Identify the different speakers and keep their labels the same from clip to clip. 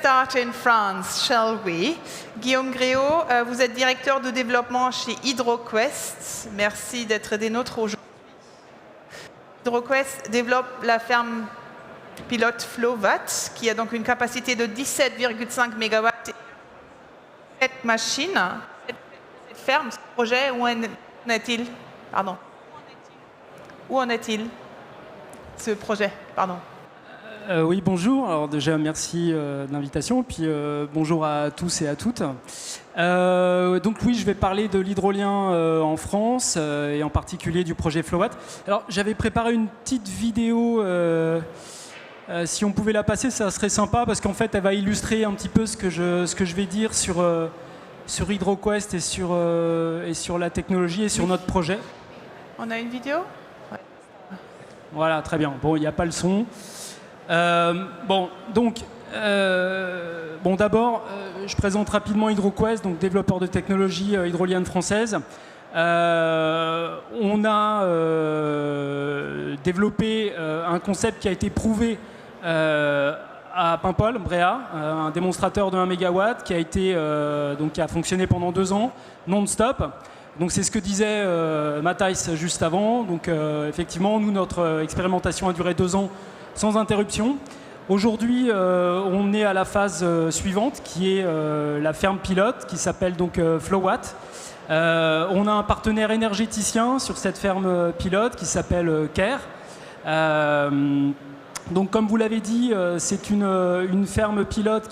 Speaker 1: start in France, shall we? Guillaume Gréau, vous êtes directeur de développement chez Hydroquest. Merci d'être des nôtres aujourd'hui. Hydroquest développe la ferme pilote FlowVatt, qui a donc une capacité de 17,5 MW. Cette machine, cette ferme, ce projet, où en est-il? Pardon. Où en est-il, ce projet? Pardon.
Speaker 2: Oui, bonjour. Alors déjà, merci de l'invitation. Puis bonjour à tous et à toutes. Donc oui, je vais parler de l'hydrolien en France et en particulier du projet FlowVatt. Alors j'avais préparé une petite vidéo. Si on pouvait la passer, ça serait sympa parce qu'en fait, elle va illustrer un petit peu ce que je vais dire sur Hydroquest et sur la technologie et sur notre projet.
Speaker 1: On a une vidéo? Ouais.
Speaker 2: Voilà, très bien. Bon, il n'y a pas le son. D'abord, je présente rapidement Hydroquest, donc développeur de technologie hydrolienne française. On a développé un concept qui a été prouvé à Paimpol, Bréa, un démonstrateur de 1 MW qui a fonctionné pendant 2 ans, non-stop. Donc c'est ce que disait Matthijs juste avant. Donc effectivement, nous, notre expérimentation a duré 2 ans sans interruption. Aujourd'hui, on est à la phase suivante, qui est la ferme pilote, qui s'appelle donc FlowVatt. On a un partenaire énergéticien sur cette ferme pilote qui s'appelle CARE. Donc, comme vous l'avez dit, c'est une ferme pilote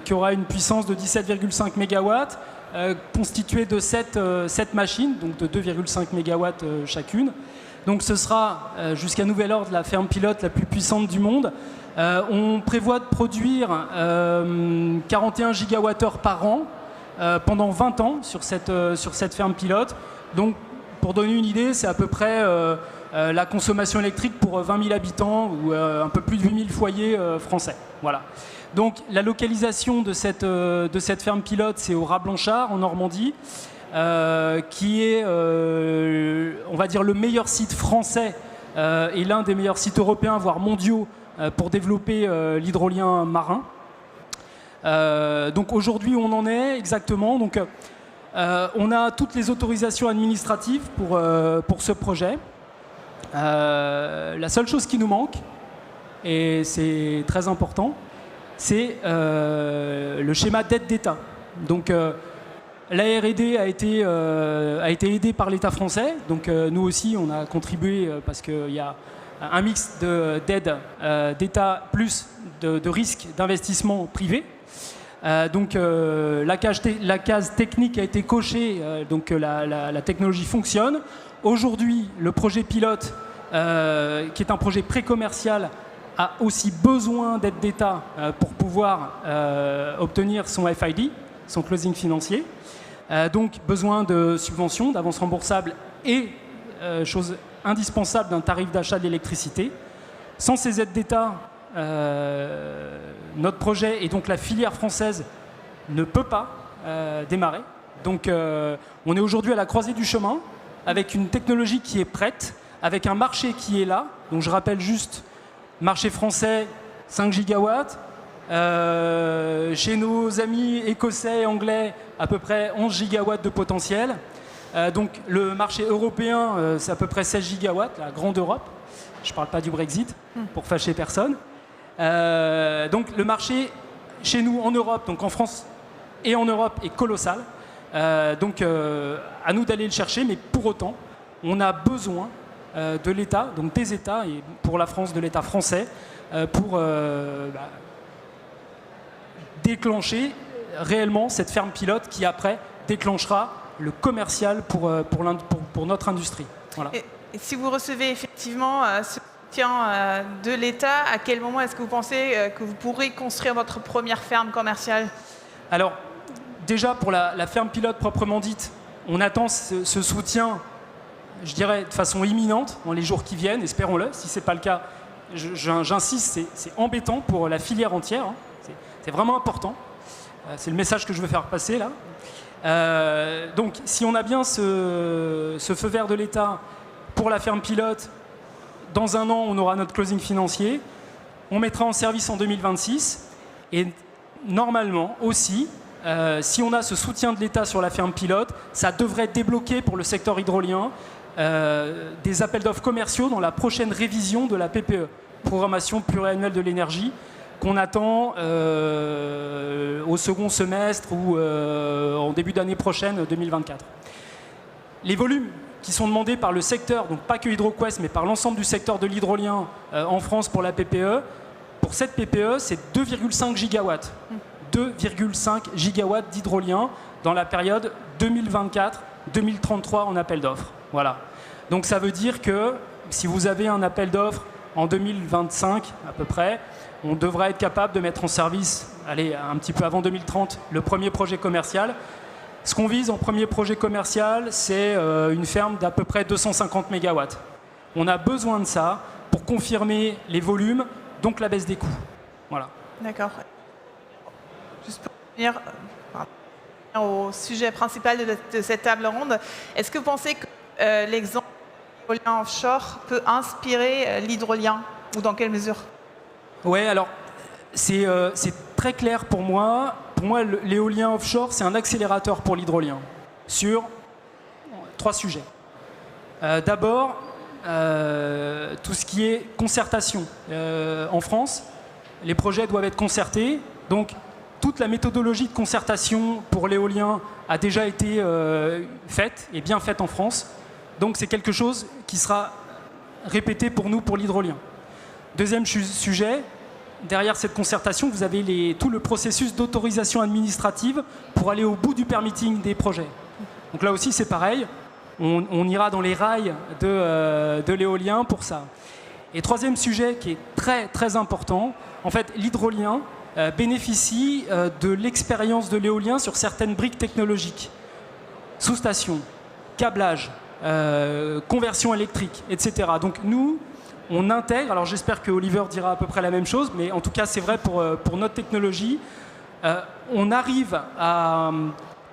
Speaker 2: qui aura une puissance de 17,5 MW, constituée de 7 machines, donc de 2,5 MW chacune. Donc ce sera, jusqu'à nouvel ordre, la ferme pilote la plus puissante du monde. On prévoit de produire 41 gigawattheures par an pendant 20 ans sur cette ferme pilote. Donc, pour donner une idée, c'est à peu près la consommation électrique pour 20 000 habitants ou un peu plus de 8 000 foyers français. Voilà. Donc, la localisation de cette ferme pilote, c'est au Raz-Blanchard, en Normandie. Qui est, on va dire, le meilleur site français et l'un des meilleurs sites européens, voire mondiaux, pour développer l'hydrolien marin. Donc aujourd'hui, on en est exactement. Donc, on a toutes les autorisations administratives pour ce projet. La seule chose qui nous manque, et c'est très important, c'est le schéma d'aide d'État. Donc, la R&D a été aidée par l'État français, donc nous aussi on a contribué parce qu'il y a un mix d'aide d'État plus de risques d'investissement privé. Donc la case technique a été cochée, donc la technologie fonctionne. Aujourd'hui, le projet pilote, qui est un projet pré-commercial, a aussi besoin d'aide d'État pour pouvoir obtenir son FID, son closing financier. Donc besoin de subventions, d'avances remboursables et, chose indispensable, d'un tarif d'achat d'électricité. Sans ces aides d'État, notre projet et donc la filière française ne peut pas démarrer. Donc on est aujourd'hui à la croisée du chemin avec une technologie qui est prête, avec un marché qui est là. Donc je rappelle juste, marché français, 5 gigawatts. Chez nos amis écossais et anglais, à peu près 11 gigawatts de potentiel. Donc le marché européen, c'est à peu près 16 gigawatts, la grande Europe. Je ne parle pas du Brexit, pour fâcher personne. Donc le marché chez nous en Europe, donc en France et en Europe, est colossal. Donc à nous d'aller le chercher, mais pour autant, on a besoin de l'État, donc des États, et pour la France, de l'État français, pour déclencher réellement cette ferme pilote qui après déclenchera le commercial pour notre industrie. Voilà.
Speaker 1: Et si vous recevez effectivement ce soutien de l'État, à quel moment est-ce que vous pensez que vous pourrez construire votre première ferme commerciale?
Speaker 2: Alors déjà pour la ferme pilote proprement dite, on attend ce soutien, je dirais de façon imminente dans les jours qui viennent, espérons-le. Si ce n'est pas le cas, j'insiste, c'est embêtant pour la filière entière, hein. C'est vraiment important. C'est le message que je veux faire passer là. Donc, si on a bien ce feu vert de l'État pour la ferme pilote, dans 1 an, on aura notre closing financier. On mettra en service en 2026. Et normalement aussi, si on a ce soutien de l'État sur la ferme pilote, ça devrait débloquer pour le secteur hydrolien des appels d'offres commerciaux dans la prochaine révision de la PPE, programmation pluriannuelle de l'énergie, qu'on attend au second semestre ou en début d'année prochaine, 2024. Les volumes qui sont demandés par le secteur, donc pas que Hydroquest, mais par l'ensemble du secteur de l'hydrolien en France pour la PPE, pour cette PPE, c'est 2,5 gigawatts. 2,5 gigawatts d'hydrolien dans la période 2024-2033 en appel d'offres. Voilà. Donc ça veut dire que si vous avez un appel d'offres en 2025 à peu près, on devra être capable de mettre en service, allez, un petit peu avant 2030, le premier projet commercial. Ce qu'on vise en premier projet commercial, c'est une ferme d'à peu près 250 MW. On a besoin de ça pour confirmer les volumes, donc la baisse des coûts. Voilà.
Speaker 1: D'accord. Juste pour revenir au sujet principal de cette table ronde, est-ce que vous pensez que l'exemple de l'éolien offshore peut inspirer l'hydrolien, ou dans quelle mesure?
Speaker 2: Oui, alors c'est très clair pour moi. Pour moi, l'éolien offshore, c'est un accélérateur pour l'hydrolien sur 3 sujets. D'abord, tout ce qui est concertation. En France, les projets doivent être concertés. Donc, toute la méthodologie de concertation pour l'éolien a déjà été faite, et bien faite en France. Donc, c'est quelque chose qui sera répété pour nous, pour l'hydrolien. Deuxième sujet, derrière cette concertation, vous avez tout le processus d'autorisation administrative pour aller au bout du permitting des projets. Donc là aussi, c'est pareil. On ira dans les rails de l'éolien pour ça. Et troisième sujet qui est très, très important, en fait, l'hydrolien bénéficie de l'expérience de l'éolien sur certaines briques technologiques. Sous-station, câblage, conversion électrique, etc. Donc nous, on intègre, alors j'espère que Oliver dira à peu près la même chose, mais en tout cas c'est vrai pour notre technologie, on arrive à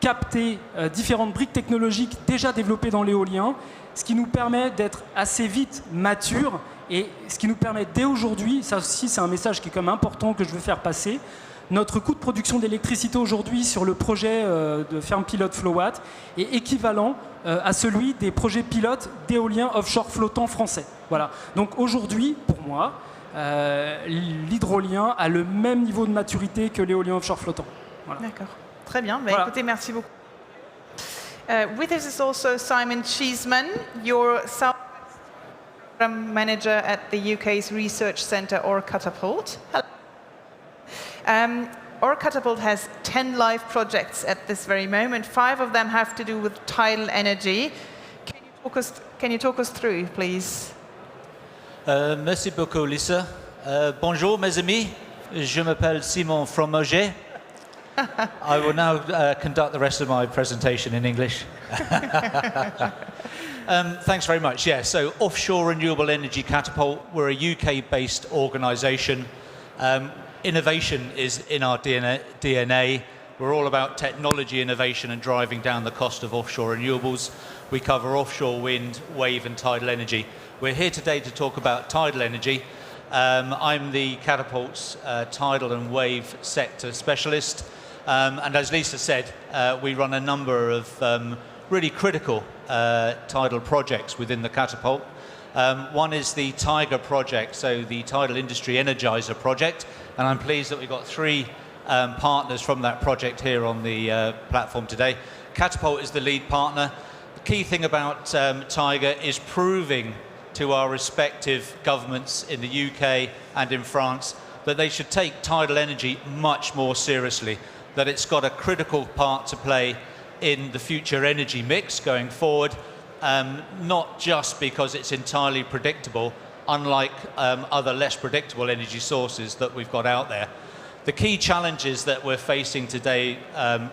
Speaker 2: capter différentes briques technologiques déjà développées dans l'éolien, ce qui nous permet d'être assez vite mature et ce qui nous permet dès aujourd'hui, ça aussi c'est un message qui est quand même important que je veux faire passer, notre coût de production d'électricité aujourd'hui sur le projet de ferme pilote Flowatt est équivalent à celui des projets pilotes d'éolien offshore flottant français. Voilà. Donc aujourd'hui, pour moi, l'hydrolien a le même niveau de maturité que l'éolien offshore flottant. Voilà.
Speaker 1: D'accord. Très bien. Voilà. Écoutez, merci beaucoup. With us is also Simon Cheeseman, your South Program Manager at the UK's Research Centre, or Catapult. Hello. Our Catapult has 10 live projects at this very moment. 5 of them have to do with tidal energy. Can you talk us through, please?
Speaker 3: Merci beaucoup, Lisa. Bonjour, mes amis. Je m'appelle Simon Fromager. I will now conduct the rest of my presentation in English. Thanks very much. Yeah, so Offshore Renewable Energy Catapult, we're a UK-based organisation. Innovation is in our DNA. We're all about technology innovation and driving down the cost of offshore renewables. We cover offshore wind, wave and tidal energy. We're here today to talk about tidal energy. I'm the Catapult's tidal and wave sector specialist. And as Lisa said, we run a number of really critical tidal projects within the Catapult. One is the Tiger project, so the Tidal Industry Energizer project, and I'm pleased that we've got 3 partners from that project here on the platform today. Catapult is the lead partner. The key thing about Tiger is proving to our respective governments in the UK and in France that they should take tidal energy much more seriously, that it's got a critical part to play in the future energy mix going forward. Not just because it's entirely predictable, unlike other less predictable energy sources that we've got out there. The key challenges that we're facing today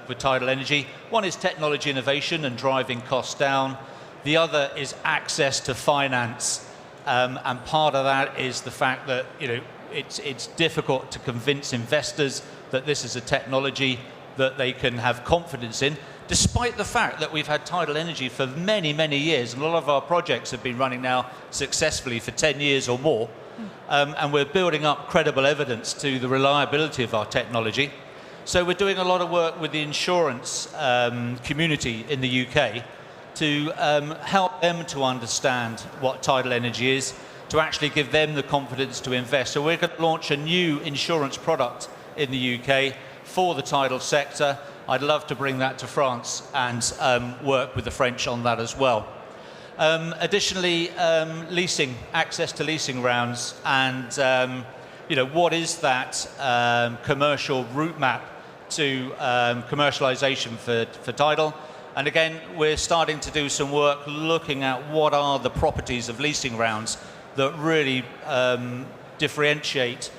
Speaker 3: with tidal energy, one is technology innovation and driving costs down. The other is access to finance, and part of that is the fact that it's difficult to convince investors that this is a technology that they can have confidence in, despite the fact that we've had tidal energy for many, many years, and a lot of our projects have been running now successfully for 10 years or more. and we're building up credible evidence to the reliability of our technology. So we're doing a lot of work with the insurance community in the UK to help them to understand what tidal energy is, to actually give them the confidence to invest. So we're going to launch a new insurance product in the UK for the tidal sector. I'd love to bring that to France and work with the French on that as well. Additionally, leasing, access to leasing rounds, and what is that commercial route map to commercialization for tidal. And again, we're starting to do some work looking at what are the properties of leasing rounds that really differentiate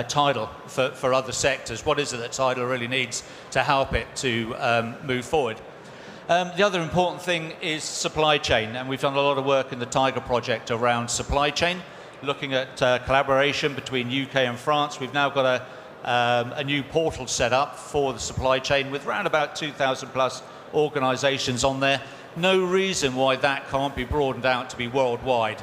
Speaker 3: tidal for other sectors. What is it that tidal really needs to help it to move forward? The other important thing is supply chain, and we've done a lot of work in the Tiger project around supply chain, looking at collaboration between UK and France. We've now got a new portal set up for the supply chain with around about 2,000 plus organisations on there. No reason why that can't be broadened out to be worldwide,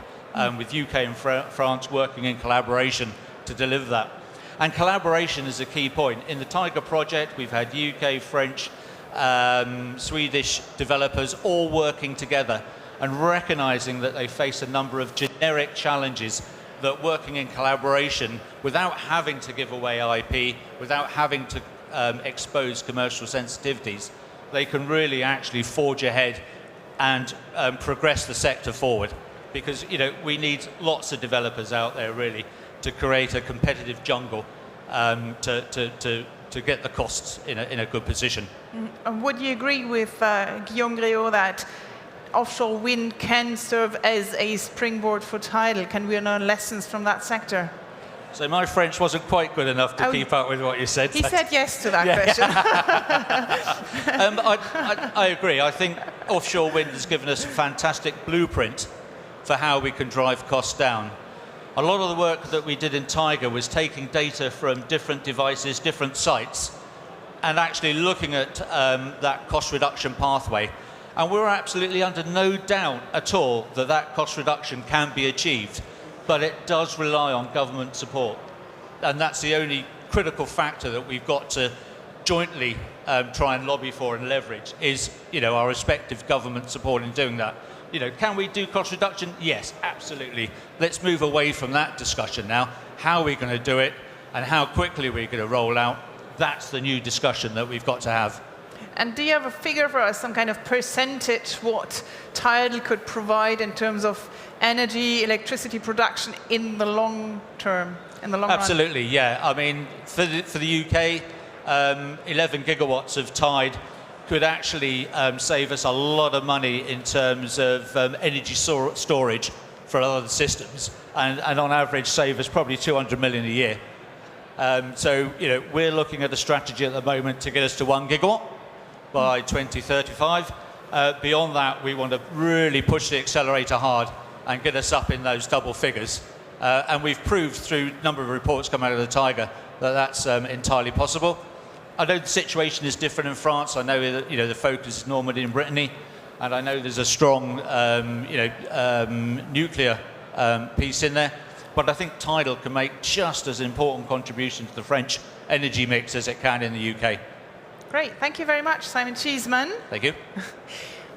Speaker 3: with UK and France working in collaboration to deliver that. And collaboration is a key point. In the Tiger project, we've had UK, French, Swedish developers all working together and recognizing that they face a number of generic challenges, that working in collaboration without having to give away IP, without having to expose commercial sensitivities, they can really actually forge ahead and progress the sector forward. Because we need lots of developers out there really to create a competitive jungle to get the costs in a good position.
Speaker 1: And would you agree with Guillaume Gréau that offshore wind can serve as a springboard for tidal? Can we learn lessons from that sector?
Speaker 3: So my French wasn't quite good enough to keep up with what you said.
Speaker 1: He said yes to that question.
Speaker 3: I agree. I think offshore wind has given us a fantastic blueprint for how we can drive costs down. A lot of the work that we did in Tiger was taking data from different devices, different sites, and actually looking at that cost reduction pathway. And we're absolutely under no doubt at all that that cost reduction can be achieved, but it does rely on government support. And that's the only critical factor that we've got to jointly try and lobby for and leverage is, our respective government support in doing that. Can we do cost reduction? Yes, absolutely. Let's move away from that discussion now. How are we going to do it and how quickly are we going to roll out? That's the new discussion that we've got to have.
Speaker 1: And do you have a figure for us, some kind of percentage what tidal could provide in terms of energy, electricity production in the long term, in the long
Speaker 3: Absolutely,
Speaker 1: run?
Speaker 3: yeah. I mean, for the UK, 11 gigawatts of tide could actually save us a lot of money in terms of energy storage for other systems, and on average save us probably 200 million a year. So, we're looking at a strategy at the moment to get us to 1 gigawatt by 2035. Beyond that, we want to really push the accelerator hard and get us up in those double figures. And we've proved through a number of reports coming out of the Tiger that that's entirely possible. I know the situation is different in France. I know that the focus is normally in Brittany, and I know there's a strong nuclear piece in there. But I think tidal can make just as important contribution to the French energy mix as it can in the UK.
Speaker 1: Great, thank you very much, Simon Cheeseman.
Speaker 3: Thank you.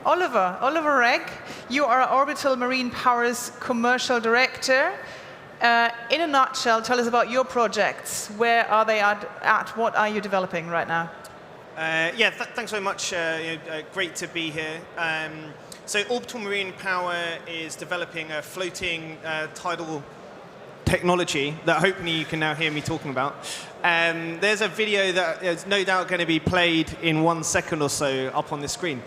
Speaker 1: Oliver Wragg, you are Orbital Marine Power's Commercial Director. In a nutshell, tell us about your projects. Where are they at? What are you developing right now?
Speaker 4: Thanks very much. Great to be here. So Orbital Marine Power is developing a floating tidal technology that hopefully you can now hear me talking about. There's a video that is no doubt going to be played in 1 second or so up on the screen.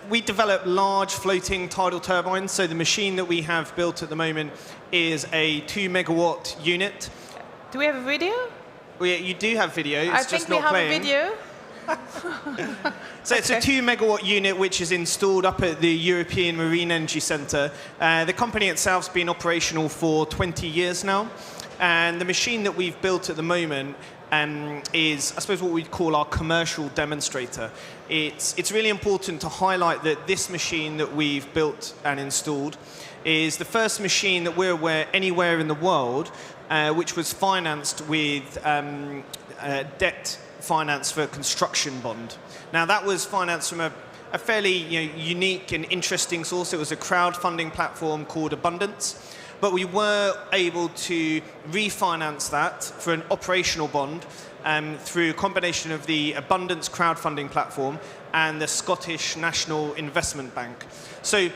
Speaker 4: We develop large floating tidal turbines. So the machine that we have built at the moment is a 2 megawatt unit.
Speaker 1: Do we have a video?
Speaker 4: You do have video. It's
Speaker 1: I
Speaker 4: just
Speaker 1: think we
Speaker 4: not
Speaker 1: have
Speaker 4: playing.
Speaker 1: a video.
Speaker 4: So it's a 2 megawatt unit which is installed up at the European Marine Energy Centre. The company itself has been operational for 20 years now. And the machine that we've built at the moment is, I suppose, what we'd call our commercial demonstrator. It's really important to highlight that this machine that we've built and installed is the first machine that we're aware anywhere in the world which was financed with debt finance for a construction bond. Now, that was financed from a fairly unique and interesting source. It was a crowdfunding platform called Abundance. But we were able to refinance that for an operational bond through a combination of the Abundance crowdfunding platform and the Scottish National Investment Bank. So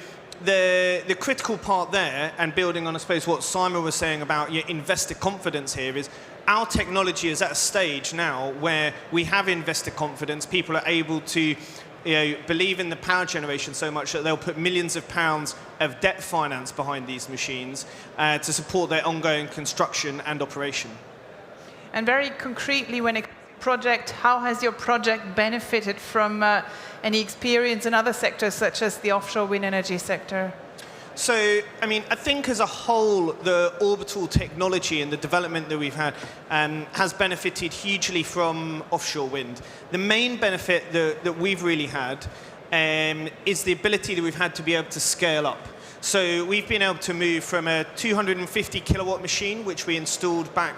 Speaker 4: the critical part there, and building on, I suppose, what Simon was saying about investor confidence here, is our technology is at a stage now where we have investor confidence. People are able to believe in the power generation so much that they'll put millions of pounds of debt finance behind these machines to support their ongoing construction and operation.
Speaker 1: And very concretely, when it comes to project, how has your project benefited from any experience in other sectors, such as the offshore wind energy sector?
Speaker 4: So, I mean, I think as a whole, the orbital technology and the development that we've had has benefited hugely from offshore wind. The main benefit that we've really had is the ability that we've had to be able to scale up. So we've been able to move from a 250 kilowatt machine, which we installed back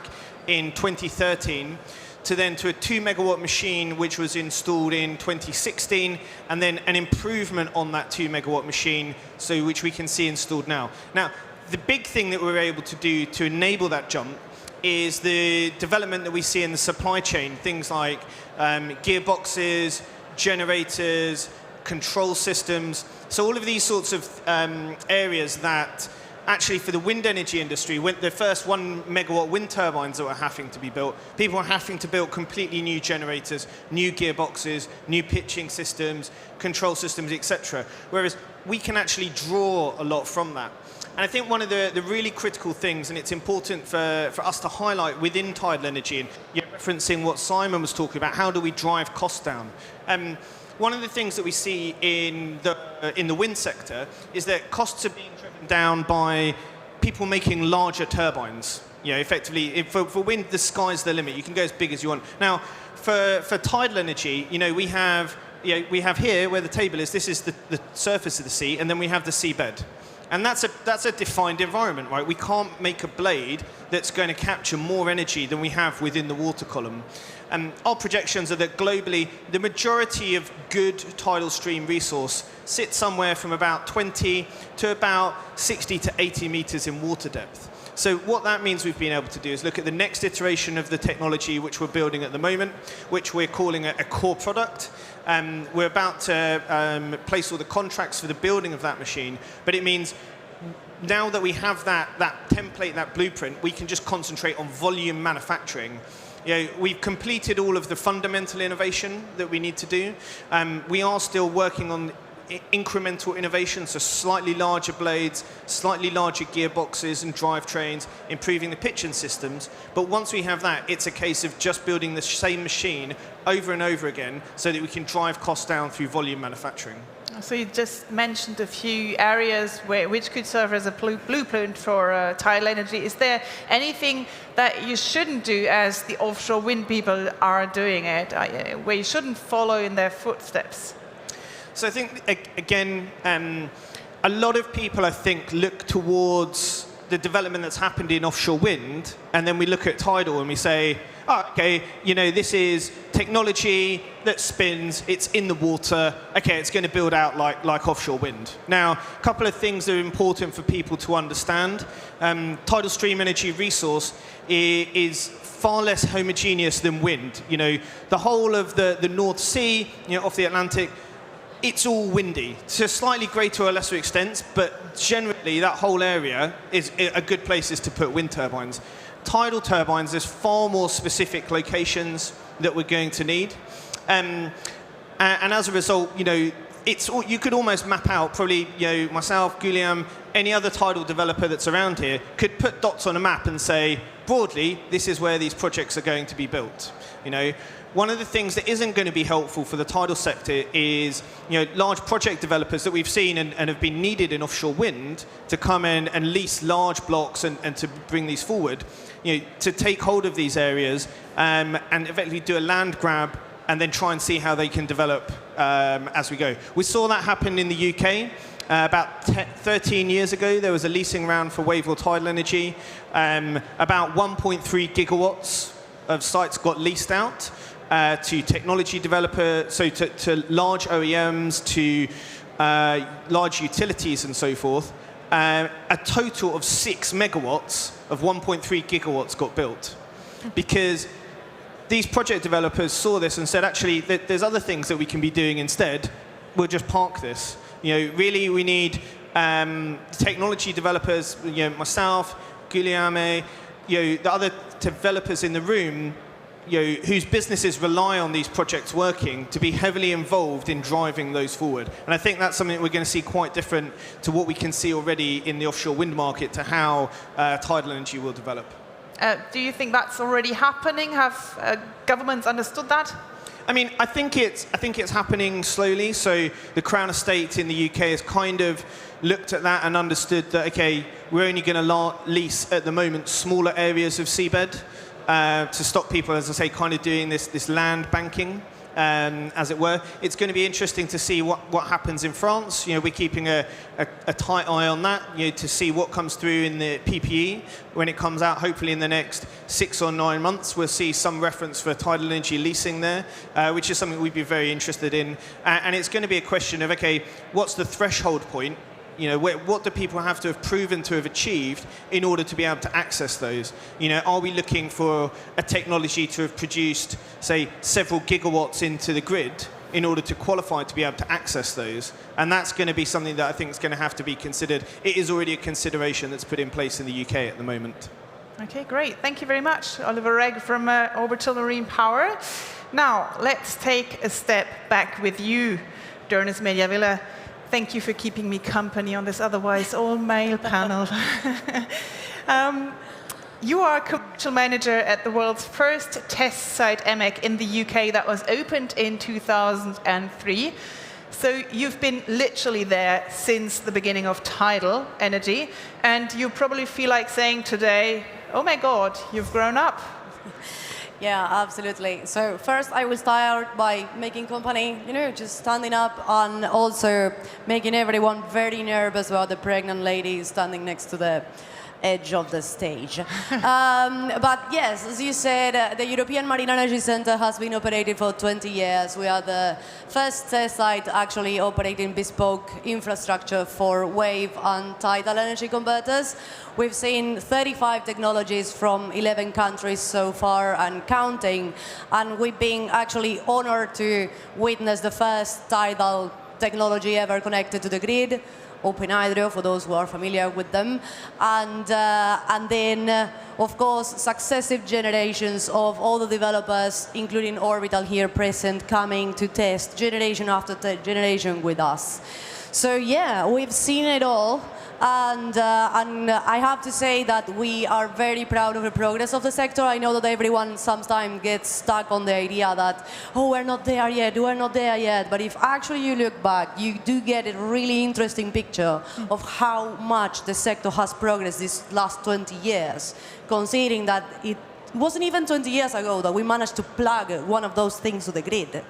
Speaker 4: in 2013, to a 2 megawatt machine which was installed in 2016, and then an improvement on that 2 megawatt machine, so which we can see installed now. Now, the big thing that we're able to do to enable that jump is the development that we see in the supply chain, things like gearboxes, generators, control systems. So all of these sorts of areas that actually, for the wind energy industry, when the first 1 megawatt wind turbines that were having to be built, people were having to build completely new generators, new gearboxes, new pitching systems, control systems, etc. Whereas we can actually draw a lot from that. And I think one of the really critical things, and it's important for us to highlight within tidal energy, and referencing what Simon was talking about, how do we drive costs down? One of the things that we see in the wind sector is that costs are being driven down by people making larger turbines. Effectively, for wind, the sky's the limit. You can go as big as you want. Now, for tidal energy, we have here where the table is. This is the surface of the sea, and then we have the seabed. And that's a defined environment, right? We can't make a blade that's going to capture more energy than we have within the water column. Our projections are that globally, the majority of good tidal stream resource sits somewhere from about 20 to about 60 to 80 meters in water depth. So what that means we've been able to do is look at the next iteration of the technology which we're building at the moment, which we're calling a core product. We're about to place all the contracts for the building of that machine, but it means now that we have that template, that blueprint, we can just concentrate on volume manufacturing. We've completed all of the fundamental innovation that we need to do. We are still working on incremental innovation, so slightly larger blades, slightly larger gearboxes and drivetrains, improving the pitching systems. But once we have that, it's a case of just building the same machine over and over again so that we can drive costs down through volume manufacturing.
Speaker 1: So you just mentioned a few areas which could serve as a blueprint for tidal energy. Is there anything that you shouldn't do as the offshore wind people are doing it, where you shouldn't follow in their footsteps?
Speaker 4: So I think, again, a lot of people, I think, look towards the development that's happened in offshore wind, and then we look at tidal and we say, oh, okay, this is technology that spins, it's in the water, okay, it's going to build out like offshore wind. Now, a couple of things that are important for people to understand. Tidal stream energy resource is far less homogeneous than wind. The whole of the North Sea, off the Atlantic, it's all windy, to a slightly greater or lesser extent, but generally that whole area is a good places to put wind turbines. Tidal turbines, there's far more specific locations that we're going to need. And as a result, you could almost map out, probably, myself, Guillaume, any other tidal developer that's around here could put dots on a map and say, broadly, this is where these projects are going to be built. One of the things that isn't going to be helpful for the tidal sector is, large project developers that we've seen and have been needed in offshore wind to come in and lease large blocks and to bring these forward, to take hold of these areas and effectively do a land grab and then try and see how they can develop as we go. We saw that happen in the UK. About 13 years ago, there was a leasing round for wave or tidal energy. About 1.3 gigawatts of sites got leased out to technology developers, so to large OEMs, to large utilities and so forth. A total of 6 megawatts of 1.3 gigawatts got built. Because these project developers saw this and said, actually, there's other things that we can be doing instead. We'll just park this. Really, we need technology developers, myself, Guillaume, the other developers in the room, whose businesses rely on these projects working to be heavily involved in driving those forward. And I think that's something that we're going to see quite different to what we can see already in the offshore wind market, to how tidal energy will develop.
Speaker 1: Do you think that's already happening? Have governments understood that?
Speaker 4: I think it's happening slowly. So the Crown Estate in the UK has kind of looked at that and understood that, okay, we're only going to lease at the moment smaller areas of seabed to stop people, as I say, kind of doing this land banking, as it were. It's going to be interesting to see what happens in France. We're keeping a tight eye on that, to see what comes through in the PPE when it comes out. Hopefully in the next 6 or 9 months, we'll see some reference for tidal energy leasing there, which is something we'd be very interested in. And it's going to be a question of, okay, what's the threshold point? What do people have to have proven to have achieved in order to be able to access those? Are we looking for a technology to have produced, say, several gigawatts into the grid in order to qualify to be able to access those? And that's going to be something that I think is going to have to be considered. It is already a consideration that's put in place in the UK at the moment.
Speaker 1: Okay, great. Thank you very much, Oliver Wragg from Orbital Marine Power. Now, let's take a step back with you, Dernis Mediavilla. Thank you for keeping me company on this otherwise all-male panel. You are commercial manager at the world's first test site EMEC in the UK that was opened in 2003. So you've been literally there since the beginning of tidal energy, and you probably feel like saying today, oh my God, you've grown up.
Speaker 5: Yeah, absolutely. So first I will start by making company, just standing up, and also making everyone very nervous about the pregnant lady standing next to the edge of the stage. But yes, as you said, the European Marine Energy Centre has been operating for 20 years. We are the first test site actually operating bespoke infrastructure for wave and tidal energy converters. We've seen 35 technologies from 11 countries so far and counting, and we've been actually honored to witness the first tidal technology ever connected to the grid, Open Hydro, for those who are familiar with them, and then, of course, successive generations of all the developers, including Orbital here present, coming to test generation after generation with us. So yeah, we've seen it all. And I have to say that we are very proud of the progress of the sector. I know that everyone sometimes gets stuck on the idea that, oh, we're not there yet, we're not there yet. But if actually you look back, you do get a really interesting picture of how much the sector has progressed these last 20 years, considering that it wasn't even 20 years ago that we managed to plug one of those things to the grid.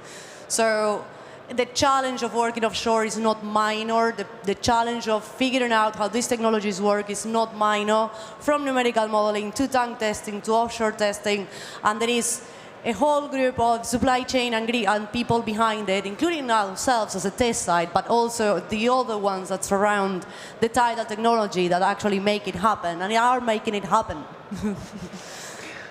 Speaker 5: So the challenge of working offshore is not minor. The challenge of figuring out how these technologies work is not minor, from numerical modeling to tank testing to offshore testing. And there is a whole group of supply chain and people behind it, including ourselves as a test site, but also the other ones that surround the tidal technology that actually make it happen, and they are making it happen.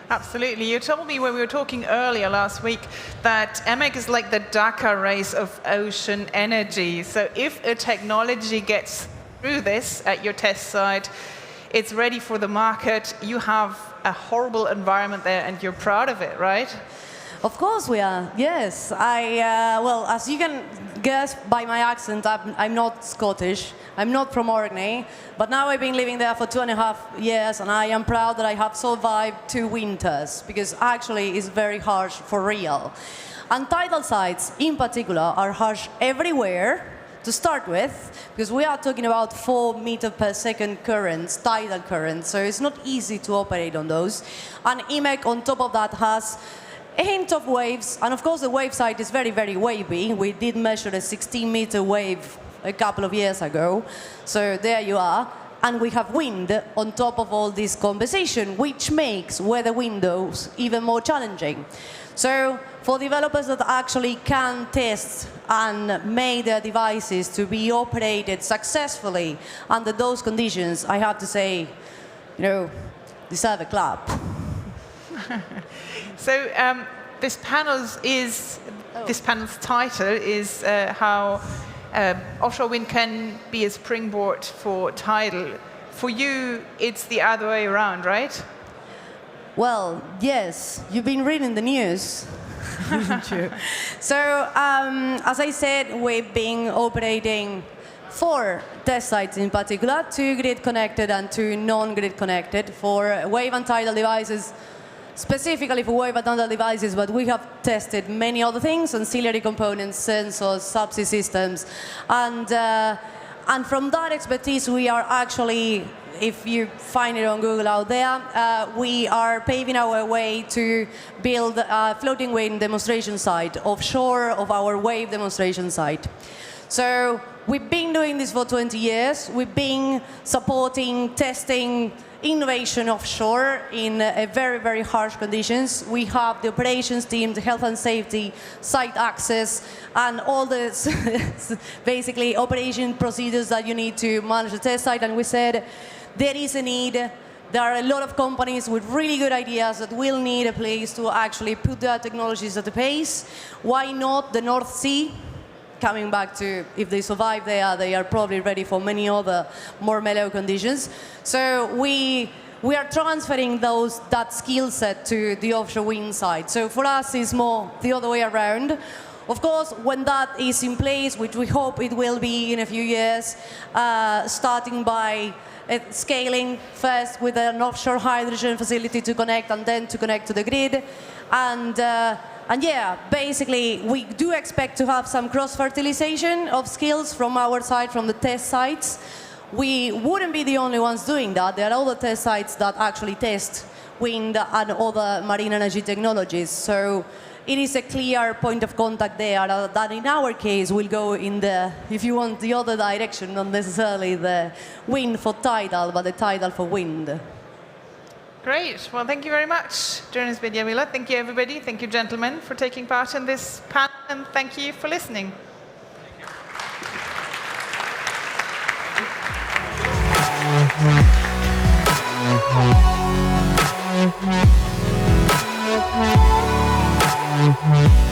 Speaker 1: Absolutely. You told me when we were talking earlier last week that EMEC is like the Dakar race of ocean energy. So if a technology gets through this at your test site, it's ready for the market, you have a horrible environment there and you're proud of it, right?
Speaker 5: Of course we are, yes. Well, as you can guess by my accent, I'm not Scottish. I'm not from Orkney, but now I've been living there for 2.5 years, and I am proud that I have survived 2 winters, because actually it's very harsh for real. And tidal sites, in particular, are harsh everywhere to start with, because we are talking about 4 meters per second currents, tidal currents, so it's not easy to operate on those. And EMEC, on top of that, has a hint of waves, and of course the wave side is very, very wavy. We did measure a 16-meter wave a couple of years ago, so there you are. And we have wind on top of all this conversation, which makes weather windows even more challenging. So for developers that actually can test and make their devices to be operated successfully under those conditions, I have to say, deserve a clap.
Speaker 1: So this panel's title is how offshore wind can be a springboard for tidal. For you, it's the other way around, right?
Speaker 5: Well, yes, you've been reading the news, haven't you? So, as I said, we've been operating 4 test sites in particular, 2 grid-connected and 2 non-grid connected for wave and tidal devices, specifically for wave and tidal devices, but we have tested many other things, ancillary components, sensors, subsea systems, and from that expertise we are actually, if you find it on Google out there, we are paving our way to build a floating wind demonstration site offshore of our wave demonstration site. So we've been doing this for 20 years. We've been supporting, testing, innovation offshore in very, very harsh conditions. We have the operations team, the health and safety, site access, and all the basically operation procedures that you need to manage the test site. And we said there is a need. There are a lot of companies with really good ideas that will need a place to actually put their technologies at the pace. Why not the North Sea? Coming back to, if they survive there, they are probably ready for many other more mellow conditions. So we are transferring that skill set to the offshore wind side. So for us, it's more the other way around. Of course, when that is in place, which we hope it will be in a few years, starting by scaling first with an offshore hydrogen facility to connect, and then to connect to the grid. And yeah, basically, we do expect to have some cross-fertilization of skills from our side, from the test sites. We wouldn't be the only ones doing that. There are other test sites that actually test wind and other marine energy technologies. So it is a clear point of contact there that in our case will go in the, if you want, the other direction, not necessarily the wind for tidal, but the tidal for wind.
Speaker 1: Great. Well, thank you very much, Dernis, Mediavilla. Thank you, everybody. Thank you, gentlemen, for taking part in this panel, and thank you for listening.
Speaker 6: Thank you.